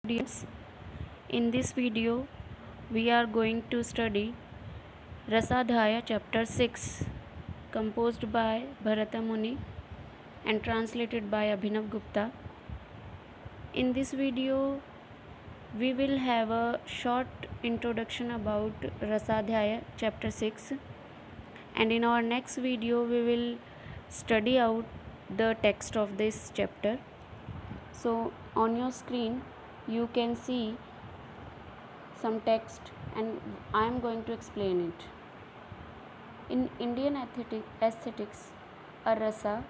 Students, in this video we are going to study Rasadhaya chapter 6 composed by Bharata Muni and translated by Abhinav Gupta. In this video we will have a short introduction about Rasadhaya chapter 6, and in our next video we will study out the text of this chapter. So on your screen you can see some text and I am going to explain it. In Indian aesthetics, a rasa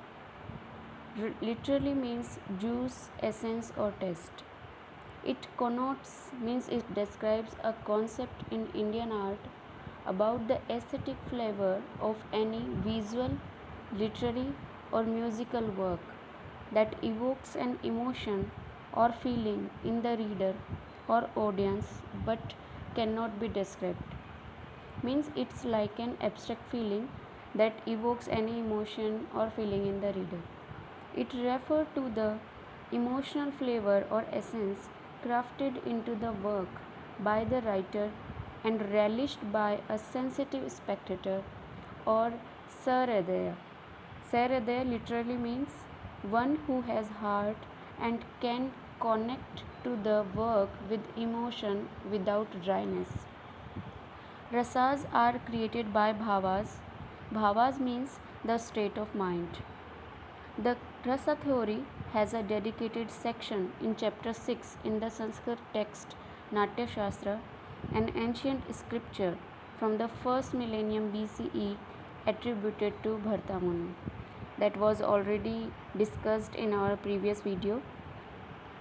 literally means juice, essence, or taste. It connotes means it describes a concept in Indian art about the aesthetic flavor of any visual, literary, or musical work that evokes an emotion or feeling in the reader or audience but cannot be described. Means it's like an abstract feeling that evokes any emotion or feeling in the reader. It refers to the emotional flavor or essence crafted into the work by the writer and relished by a sensitive spectator or Sahridaya. Sahridaya literally means one who has heart and can connect to the work with emotion without dryness. Rasas are created by bhavas. Bhavas means the state of mind. The rasa theory has a dedicated section in chapter 6 in the Sanskrit text Natya Shastra, an ancient scripture from the first millennium BCE attributed to Bharata Muni. That was already discussed in our previous video.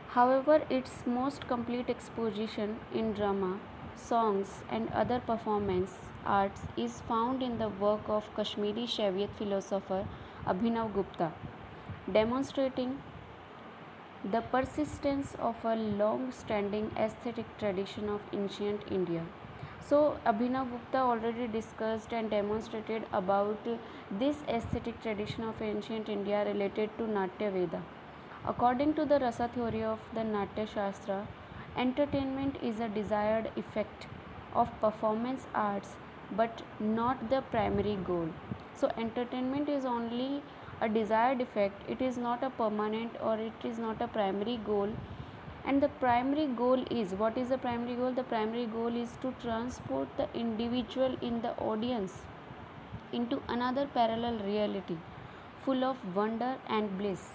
However, its most complete exposition in drama, songs, and other performance arts is found in the work of Kashmiri Shaivite philosopher Abhinav Gupta, demonstrating the persistence of a long standing aesthetic tradition of ancient India. So, Abhinav Gupta already discussed and demonstrated about this aesthetic tradition of ancient India related to Natya Veda. According to the rasa theory of the Natya Shastra, entertainment is a desired effect of performance arts but not the primary goal. So, entertainment is only a desired effect, it is not a permanent or it is not a primary goal. And the primary goal is, what is the primary goal? The primary goal is to transport the individual in the audience into another parallel reality full of wonder and bliss,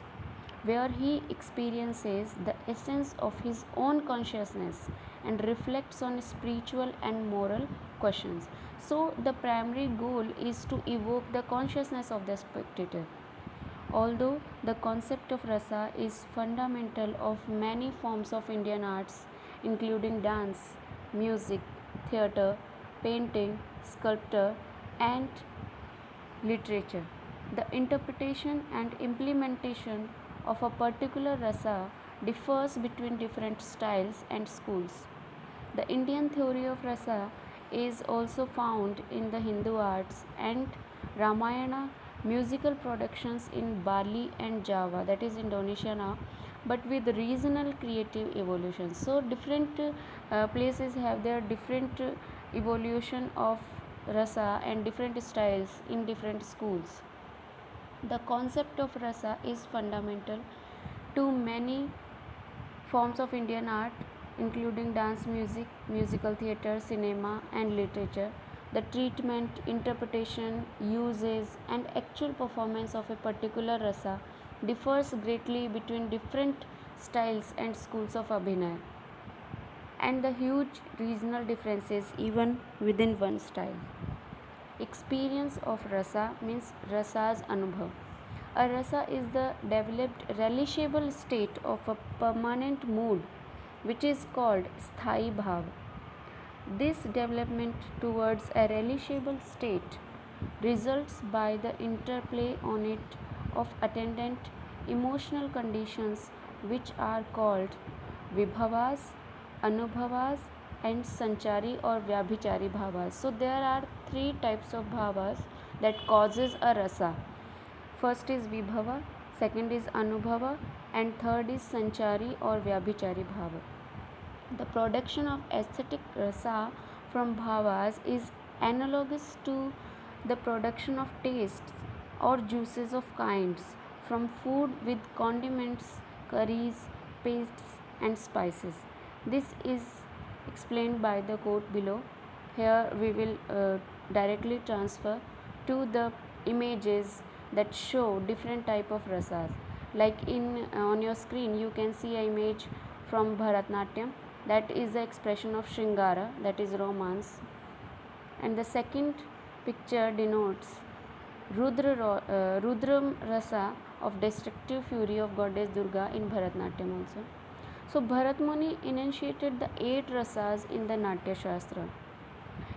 where he experiences the essence of his own consciousness and reflects on spiritual and moral questions. So, the primary goal is to evoke the consciousness of the spectator. Although the concept of rasa is fundamental of many forms of Indian arts, including dance, music, theatre, painting, sculpture, and literature, the interpretation and implementation of a particular rasa differs between different styles and schools. The Indian theory of rasa is also found in the Hindu arts and Ramayana musical productions in Bali and Java, that is Indonesia now, but with regional creative evolution. So, different places have their different evolution of rasa and different styles in different schools. The concept of rasa is fundamental to many forms of Indian art, including dance, music, musical theatre, cinema, and literature. The treatment, interpretation, uses, and actual performance of a particular rasa differs greatly between different styles and schools of Abhinaya, and the huge regional differences even within one style. Experience of rasa means rasa's anubhav. A rasa is the developed relishable state of a permanent mood which is called sthai bhav. This development towards a relishable state results by the interplay on it of attendant emotional conditions which are called vibhavas, anubhavas, and sanchari or vyabhichari bhavas. So there are three types of bhavas that causes a rasa. First is vibhava, second is anubhava, and third is sanchari or vyabhichari bhava. The production of aesthetic rasa from bhavas is analogous to the production of tastes or juices of kinds from food with condiments, curries, pastes, and spices. This is explained by the quote below. Here we will directly transfer to the images that show different type of rasas. Like in on your screen you can see an image from Bharatnatyam, that is the expression of Shringara, that is romance, and the second picture denotes Rudram Rasa of destructive fury of goddess Durga in Bharatnatyam also. So Bharat Muni enunciated the 8 rasas in the Natya Shastra,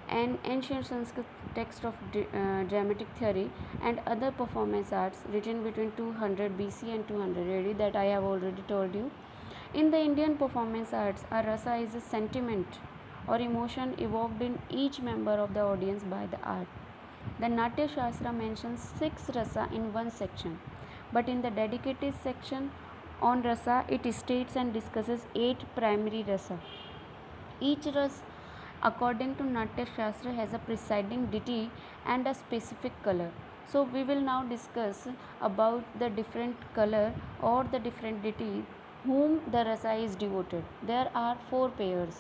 an ancient Sanskrit text of dramatic theory and other performance arts written between 200 BC and 200 AD, that I have already told you. In the Indian performance arts, a rasa is a sentiment or emotion evoked in each member of the audience by the art. The Natya Shastra mentions 6 rasa in one section, but in the dedicated section on rasa, it states and discusses 8 primary rasa. Each ras, according to Natya Shastra, has a presiding deity and a specific color. So we will now discuss about the different color or the different deity whom the rasa is devoted. There are 4 pairs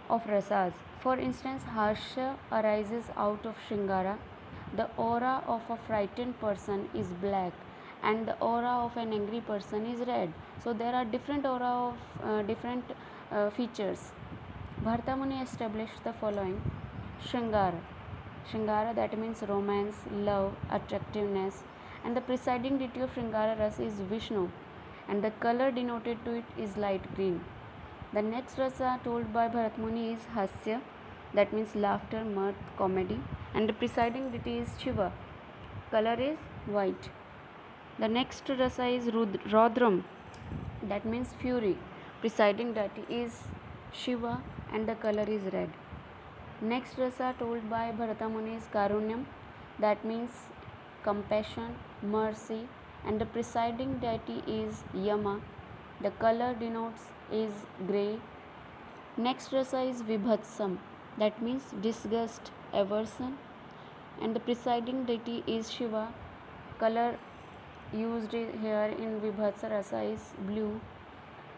of rasas. For instance, harsha arises out of Shringara. The aura of a frightened person is black and the aura of an angry person is red. So there are different aura of different features. Bharata Muni established the following: Shringara. Shringara, that means romance, love, attractiveness, and the presiding deity of Shringara Rasa is Vishnu, and the color denoted to it is light green. The next rasa told by Bharat Muni is Hasya, that means laughter, mirth, comedy, and the presiding deity is Shiva. Color is white. The next rasa is Rodram, that means fury. Presiding deity is Shiva and the color is red. Next rasa told by Bharata Muni is Karunyam, that means compassion, mercy, and the presiding deity is Yama. The color denotes is grey. Next rasa is Vibhatsam, that means disgust, aversion, and the presiding deity is Shiva. Color used here in Vibhatsa rasa is blue.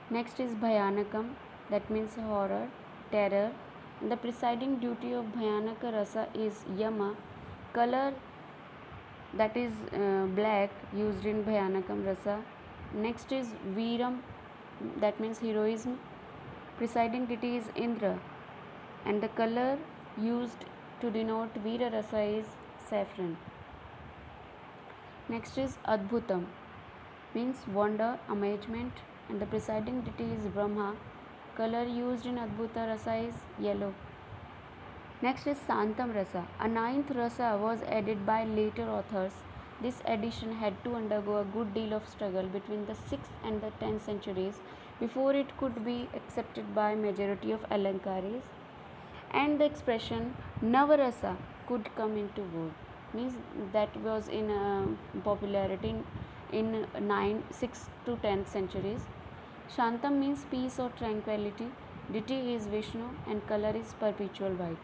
Next is Bhayanakam, that means horror, terror, and the presiding deity of Bhayanaka rasa is Yama. Color, that is black, used in Bhayanakam rasa. Next is Veeram, that means heroism. Presiding deity is Indra, and the color used to denote Veera rasa is saffron. Next is Adbhutam, means wonder, amazement, and the presiding deity is Brahma. Color used in Adbhuta rasa is yellow. Next is Santam rasa. A ninth rasa was added by later authors. This addition had to undergo a good deal of struggle between the 6th and the 10th centuries before it could be accepted by majority of Alankaris, and the expression Navarasa could come into vogue. Means that was in popularity in 6th to 10th centuries. Shantam means peace or tranquility. Deity is Vishnu and color is perpetual white.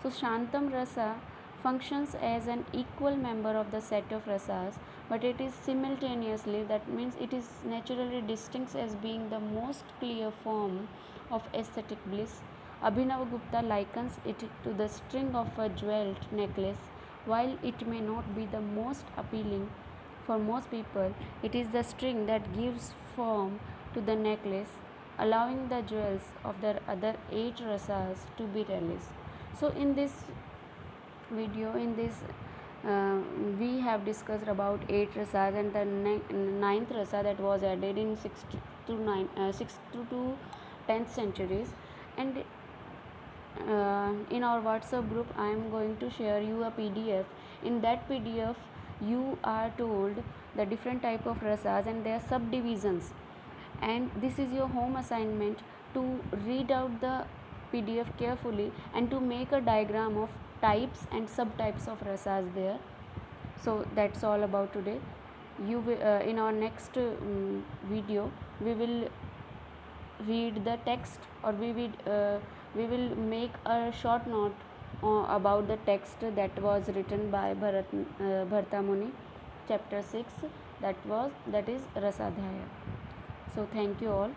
So Shantam rasa functions as an equal member of the set of rasas, but it is simultaneously, that means it is naturally distinct as being the most clear form of aesthetic bliss. Abhinav Gupta likens it to the string of a jeweled necklace. While it may not be the most appealing for most people, it is the string that gives form to the necklace, allowing the jewels of the other 8 rasas to be released. So in this video, in this we have discussed about 8 rasas and the ninth rasa that was added in 6th to 10th centuries. And in our WhatsApp group I am going to share you a PDF. In that PDF you are told the different type of rasas and their subdivisions, and this is your home assignment to read out the PDF carefully and to make a diagram of types and subtypes of rasas there. So that's all about today. You will, in our next video we will read the text, or we will make a short note about the text that was written by Bharata Muni, chapter 6, that is Rasadhyaya. So thank you all.